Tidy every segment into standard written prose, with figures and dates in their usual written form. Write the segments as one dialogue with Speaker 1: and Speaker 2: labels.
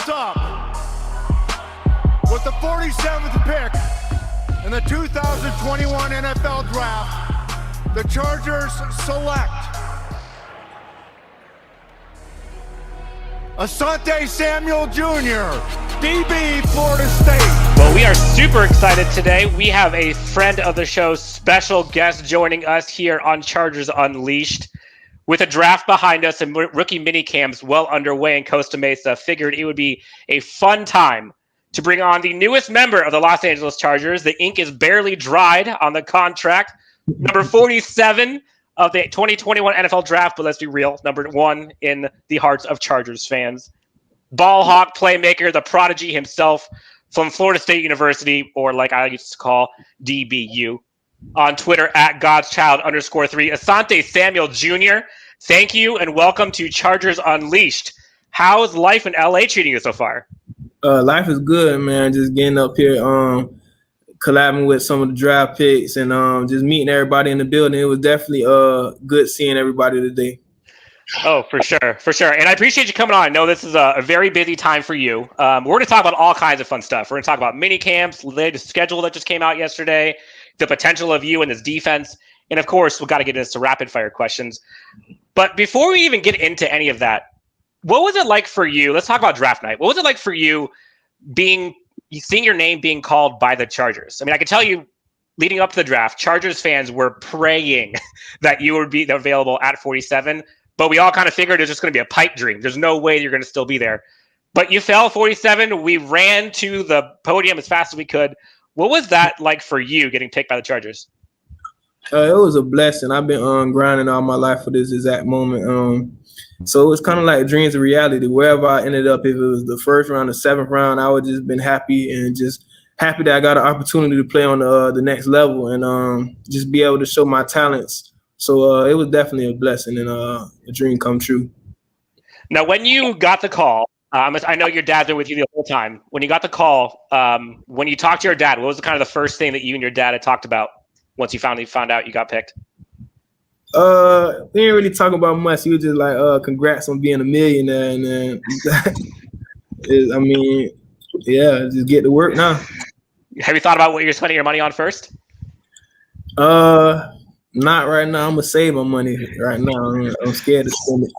Speaker 1: What's up? With the 47th pick in the 2021 NFL Draft, the Chargers select Asante Samuel Jr., DB, Florida State.
Speaker 2: Well, we are super excited today. We have a friend of the show, special guest joining us here on Chargers Unleashed. With a draft behind us and rookie mini camps well underway in Costa Mesa, figured it would be a fun time to bring on the newest member of the Los Angeles Chargers. The ink is barely dried on the contract. Number 47 of the 2021 NFL Draft, but let's be real, number 1 in the hearts of Chargers fans. Ball hawk playmaker, the prodigy himself from Florida State University, or like I used to call DBU. On Twitter, at Godschild_3, Asante Samuel Jr. Thank you and welcome to Chargers Unleashed. How's life in LA treating you so far?
Speaker 3: Life is good, man. Just getting up here, collabing with some of the draft picks and just meeting everybody in the building. It was definitely good seeing everybody today.
Speaker 2: Oh, for sure, for sure. And I appreciate you coming on. I know this is a very busy time for you. We're going to talk about all kinds of fun stuff. We're going to talk about mini camps, the latest schedule that just came out yesterday, the potential of you in this defense. And of course, we've got to get into some rapid fire questions. But before we even get into any of that, what was it like for you? Let's talk about draft night. What was it like for you seeing your name being called by the Chargers? I mean, I can tell you leading up to the draft, Chargers fans were praying that you would be available at 47, but we all kind of figured it was just going to be a pipe dream. There's no way you're going to still be there. But you fell 47. We ran to the podium as fast as we could. What was that like for you getting picked by the Chargers?
Speaker 3: It was a blessing. I've been grinding all my life for this exact moment. So it was kind of like dreams of reality. Wherever I ended up, if it was the first round or 7th round, I would just been happy and just happy that I got an opportunity to play on the next level and just be able to show my talents. So it was definitely a blessing and a dream come true.
Speaker 2: Now, when you got the call, I know your dad's been with you the whole time. When you got the call, when you talked to your dad, what was kind of the first thing that you and your dad had talked about once you found out you got picked?
Speaker 3: We didn't really talk about much. He was just like, congrats on being a millionaire. And then, just get to work now.
Speaker 2: Have you thought about what you're spending your money on first?
Speaker 3: Not right now. I'm going to save my money right now. I'm scared to spend it.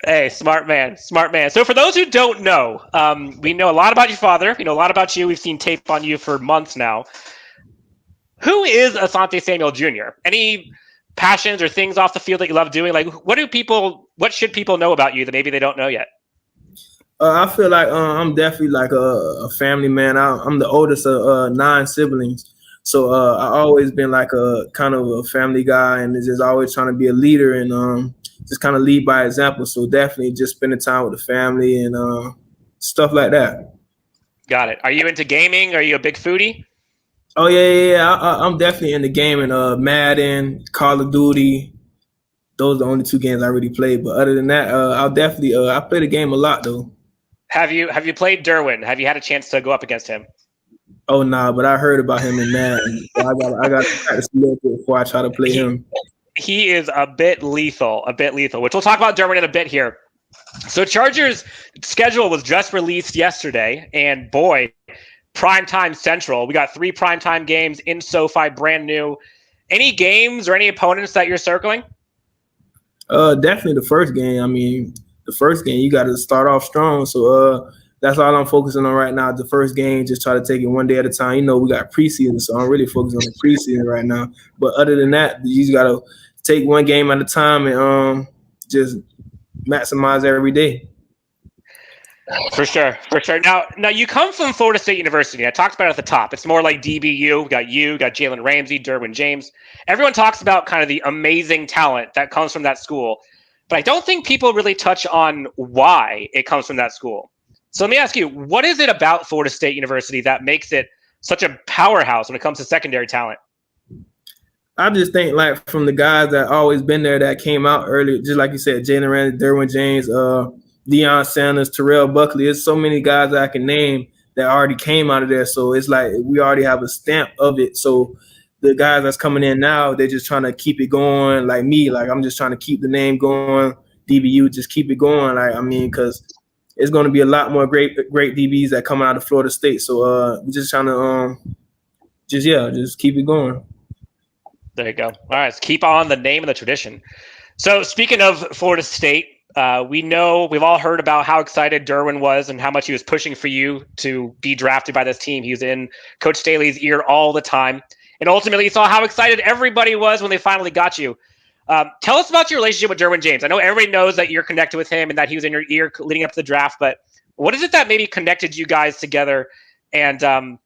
Speaker 2: Hey, smart man, smart man. So for those who don't know, we know a lot about your father. We know a lot about you. We've seen tape on you for months now. Who is Asante Samuel Jr.? Any passions or things off the field that you love doing? Like, what should people know about you that maybe they don't know yet?
Speaker 3: I feel like I'm definitely like a family man. I'm the oldest of 9 siblings. So I always been like a kind of a family guy and just always trying to be a leader and just kind of lead by example. So definitely just spending time with the family and stuff like that.
Speaker 2: Got it. Are you into gaming? Are you a big foodie?
Speaker 3: Oh, yeah. I'm definitely into gaming. Madden, Call of Duty. Those are the only 2 games I really play. But other than that, I'll definitely I play the game a lot, though.
Speaker 2: Have you played Derwin? Have you had a chance to go up against him?
Speaker 3: Oh, nah, but I heard about him in Madden. So I got to practice a little bit before I try to play him.
Speaker 2: He is a bit lethal, which we'll talk about Derwin in a bit here. So Chargers schedule was just released yesterday, and boy, primetime central. We got 3 primetime games in SoFi, brand new. Any games or any opponents that you're circling?
Speaker 3: Definitely the first game. I mean, the first game, you got to start off strong. So that's all I'm focusing on right now. The first game, just try to take it one day at a time. You know, we got preseason, so I'm really focused on the preseason right now. But other than that, you just got to take one game at a time and just maximize every day.
Speaker 2: For sure. Now you come from Florida State University. I talked about it at the top. It's more like DBU. We got Jalen Ramsey, Derwin James. Everyone talks about kind of the amazing talent that comes from that school. But I don't think people really touch on why it comes from that school. So let me ask you, what is it about Florida State University that makes it such a powerhouse when it comes to secondary talent?
Speaker 3: I just think like from the guys that always been there that came out early, just like you said, Jalen Ramsey, Derwin James, Deion Sanders, Terrell Buckley. There's so many guys that I can name that already came out of there. So it's like we already have a stamp of it. So the guys that's coming in now, they're just trying to keep it going. Like me, like I'm just trying to keep the name going. DBU, just keep it going. Like, I mean, because it's going to be a lot more great DBs that come out of Florida State. So we're just trying to just keep it going.
Speaker 2: There you go. All right, let's keep on the name and the tradition. So speaking of Florida State, we've all heard about how excited Derwin was and how much he was pushing for you to be drafted by this team. He was in Coach Staley's ear all the time. And ultimately, you saw how excited everybody was when they finally got you. Tell us about your relationship with Derwin James. I know everybody knows that you're connected with him and that he was in your ear leading up to the draft, but what is it that maybe connected you guys together? And,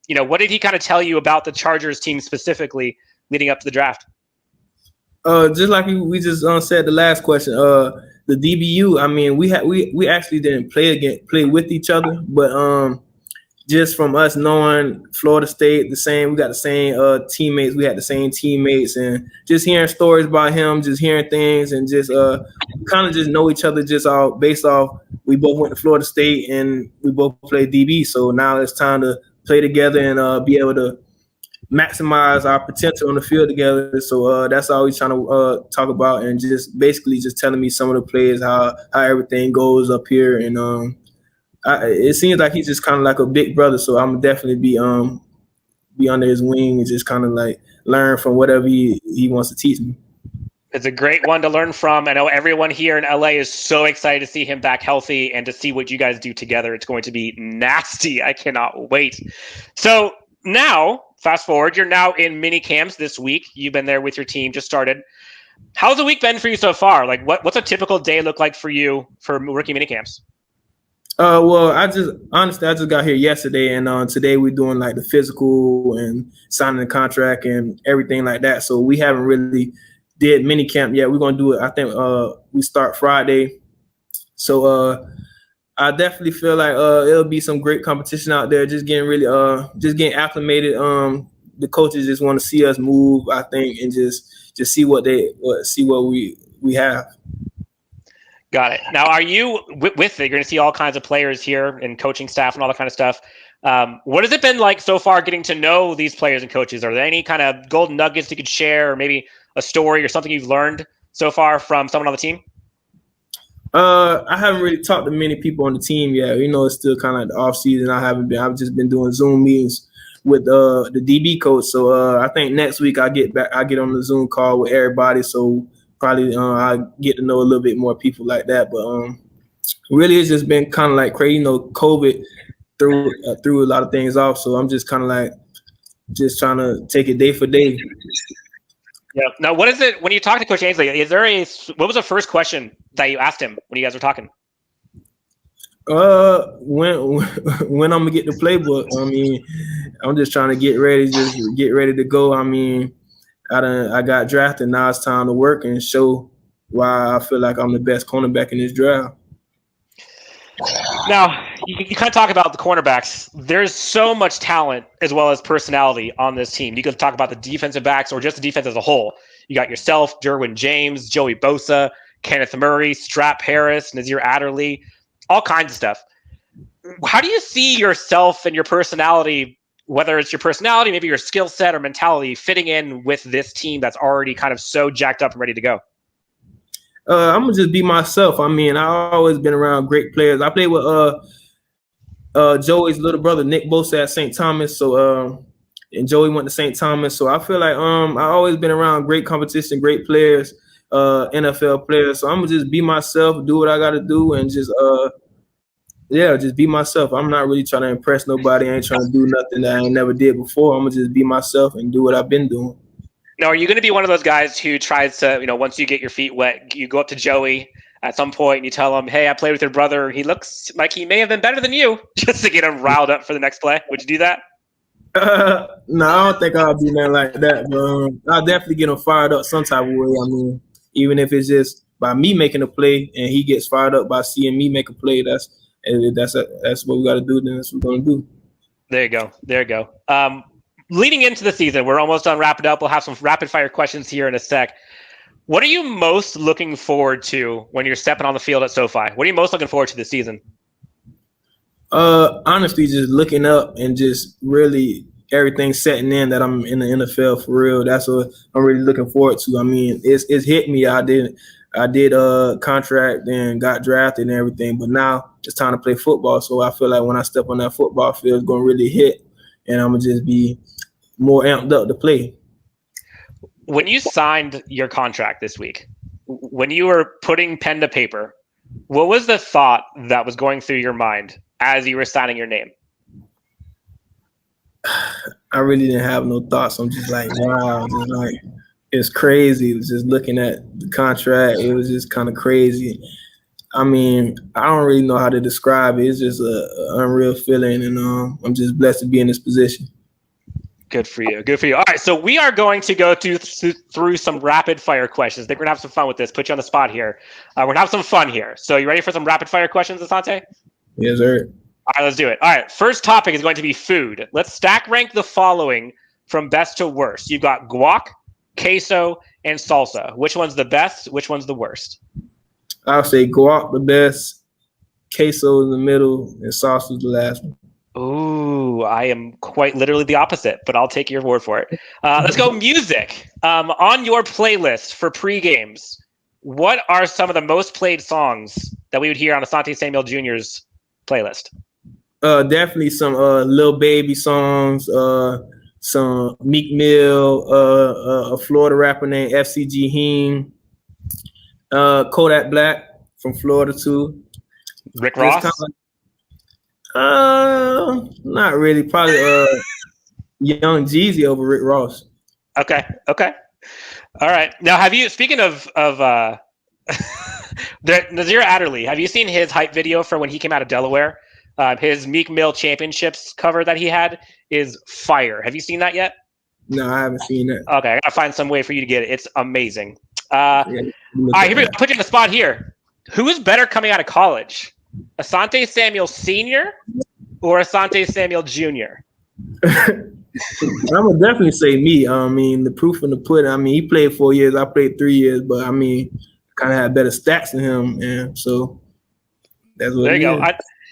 Speaker 2: what did he kind of tell you about the Chargers team specifically leading up to the draft?
Speaker 3: Just like we just said the last question, the DBU. I mean, we actually didn't play with each other, but just from us knowing Florida State, we got the same teammates, we had the same teammates, and just hearing stories about him, just hearing things, and just kind of just know each other just all based off. We both went to Florida State and we both played DB, so now it's time to play together and be able to maximize our potential on the field together. So that's all we're trying to talk about, and just basically just telling me some of the plays, how everything goes up here, and it seems like he's just kind of like a big brother. So I'm definitely be under his wing and just kind of like learn from whatever he wants to teach me.
Speaker 2: It's a great one to learn from. I know everyone here in LA is so excited to see him back healthy and to see what you guys do together. It's going to be nasty. I cannot wait. So now, fast forward, you're now in mini camps this week. You've been there with your team, just started. How's the week been for you so far? Like, what's a typical day look like for you for rookie mini camps?
Speaker 3: Well, I just got here yesterday, and today we're doing like the physical and signing the contract and everything like that. So we haven't really did mini camp yet. We're gonna do it. I think we start Friday. So I definitely feel like it'll be some great competition out there. Just getting acclimated. The coaches just want to see us move, I think, and just see what we have.
Speaker 2: Got it. Now, are you with it? You're going to see all kinds of players here and coaching staff and all that kind of stuff. What has it been like so far getting to know these players and coaches? Are there any kind of golden nuggets you could share, or maybe a story or something you've learned so far from someone on the team?
Speaker 3: I haven't really talked to many people on the team yet. It's still kind of like the off season. I've just been doing Zoom meetings with the DB coach. So I think next week I get on the Zoom call with everybody. So probably I get to know a little bit more people like that. But really, it's just been kind of like crazy. COVID threw a lot of things off. So I'm just kind of like just trying to take it day for day.
Speaker 2: Yeah. Now, what is it when you talk to Coach Ainsley? What was the first question that you asked him when you guys were talking?
Speaker 3: When I'm gonna get the playbook. I mean, I'm just trying to get ready to go. I mean, I got drafted. Now it's time to work and show why I feel like I'm the best cornerback in this draft.
Speaker 2: Now, you kind of talk about the cornerbacks. There's so much talent as well as personality on this team. You can talk about the defensive backs or just the defense as a whole. You got yourself, Derwin James, Joey Bosa, Kenneth Murray, Strap Harris, Nazir Adderley, all kinds of stuff. How do you see yourself and your personality, whether it's your personality, maybe your skill set or mentality, fitting in with this team that's already kind of so jacked up and ready to go?
Speaker 3: I'm gonna just be myself. I mean, I've always been around great players. I played with Joey's little brother, Nick Bosa, at St. Thomas. So and Joey went to St. Thomas. So I feel like I've always been around great competition, great players, NFL players. So I'm gonna just be myself, do what I gotta do, and just just be myself. I'm not really trying to impress nobody. I ain't trying to do nothing that I ain't never did before. I'm gonna just be myself and do what I've been doing.
Speaker 2: Now, are you going to be one of those guys who tries to, once you get your feet wet, you go up to Joey at some point and you tell him, hey, I played with your brother. He looks like he may have been better than you, just to get him riled up for the next play? Would you do that?
Speaker 3: No, I don't think I'll do nothing like that. But I'll definitely get him fired up some type of way. I mean, even if it's just by me making a play and he gets fired up by seeing me make a play, that's what we got to do. Then that's what we're going to do. There
Speaker 2: you go. Leading into the season, we're almost done wrapping up. We'll have some rapid fire questions here in a sec. What are you most looking forward to when you're stepping on the field at SoFi? What are you most looking forward to this season?
Speaker 3: Honestly, just looking up and just really everything setting in that I'm in the NFL for real. That's what I'm really looking forward to. I mean, it's hit me. I I did a contract and got drafted and everything, but now it's time to play football. So I feel like when I step on that football field, it's going to really hit, and I'm going to just be more amped up to play.
Speaker 2: When you signed your contract this week, when you were putting pen to paper, what was the thought that was going through your mind as you were signing your name?
Speaker 3: I really didn't have no thoughts. I'm just like, wow, just like, it's crazy. Just looking at the contract, it was just kind of crazy. I mean, I don't really know how to describe it. It's just an unreal feeling, and I'm just blessed to be in this position.
Speaker 2: Good for you. Good for you. All right, so we are going to go through some rapid fire questions. I think we're going to have some fun with this. Put you on the spot here. We're going to have some fun here. So you ready for some rapid fire questions, Asante?
Speaker 3: Yes, sir.
Speaker 2: All right, let's do it. All right, first topic is going to be food. Let's stack rank the following from best to worst. You've got guac, queso, and salsa. Which one's the best? Which one's the worst?
Speaker 3: I'll say guac the best, queso in the middle, and salsa the last one.
Speaker 2: Ooh, I am quite literally the opposite, but I'll take your word for it. Let's go music. On your playlist for pre-games, what are some of the most played songs that we would hear on Asante Samuel Jr.'s playlist?
Speaker 3: Definitely some Lil Baby songs, some Meek Mill, a Florida rapper named FCG Heem, Kodak Black from Florida too.
Speaker 2: Rick Ross?
Speaker 3: Not really. Probably Young Jeezy over Rick Ross.
Speaker 2: Okay. All right. Now, have you, speaking of Nazir Adderley, have you seen his hype video for when he came out of Delaware? His Meek Mill Championships cover that he had is fire. Have you seen that yet?
Speaker 3: No, I haven't seen that.
Speaker 2: Okay, I gotta find some way for you to get it. It's amazing. All right, here we go. I'll put you in the spot here. Who is better coming out of college? Asante Samuel Sr. or Asante Samuel Jr.?
Speaker 3: I would definitely say me. I mean, the proof in the pudding. I mean, he played 4 years. I played 3 years, but I mean, kind of had better stats than him, and so that's what.
Speaker 2: There you go.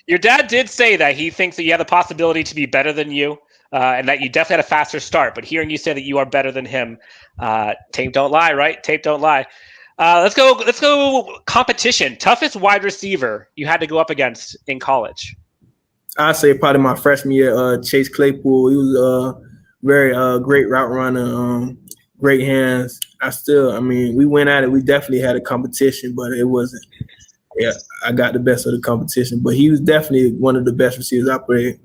Speaker 2: Your dad did say that he thinks that you have the possibility to be better than you, and that you definitely had a faster start. But hearing you say that you are better than him, tape don't lie, right? Tape don't lie. Let's go. Competition. Toughest wide receiver you had to go up against in college?
Speaker 3: I'd say probably my freshman year, Chase Claypool. He was a very great route runner, great hands. I mean, we went at it. We definitely had a competition, but it wasn't. Yeah, I got the best of the competition, but he was definitely one of the best receivers I played.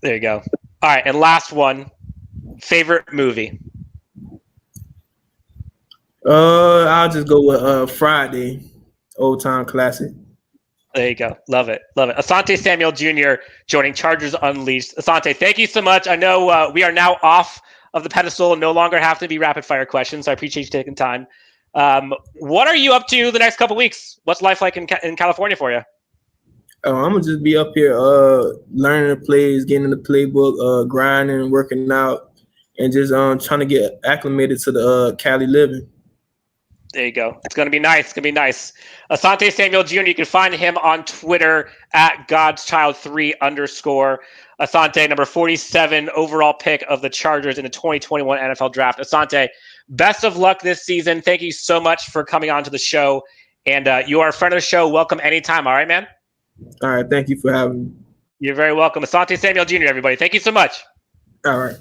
Speaker 2: There you go. All right, and last one. Favorite movie?
Speaker 3: I'll just go with Friday, old time classic.
Speaker 2: There you go. Love it. Asante Samuel Jr. joining Chargers Unleashed. Asante, thank you so much. I know we are now off of the pedestal and no longer have to be rapid fire questions, so I appreciate you taking time. What are you up to the next couple of weeks? What's life like in California for you?
Speaker 3: I'm gonna just be up here learning the plays, getting in the playbook, grinding, working out, and just trying to get acclimated to the Cali living.
Speaker 2: There you go. It's going to be nice. Asante Samuel Jr., you can find him on Twitter at GodsChild3_. Asante, number 47 overall pick of the Chargers in the 2021 NFL Draft. Asante, best of luck this season. Thank you so much for coming on to the show. And you are a friend of the show. Welcome anytime. All right, man?
Speaker 3: All right. Thank you for having me.
Speaker 2: You're very welcome. Asante Samuel Jr., everybody. Thank you so much.
Speaker 3: All right.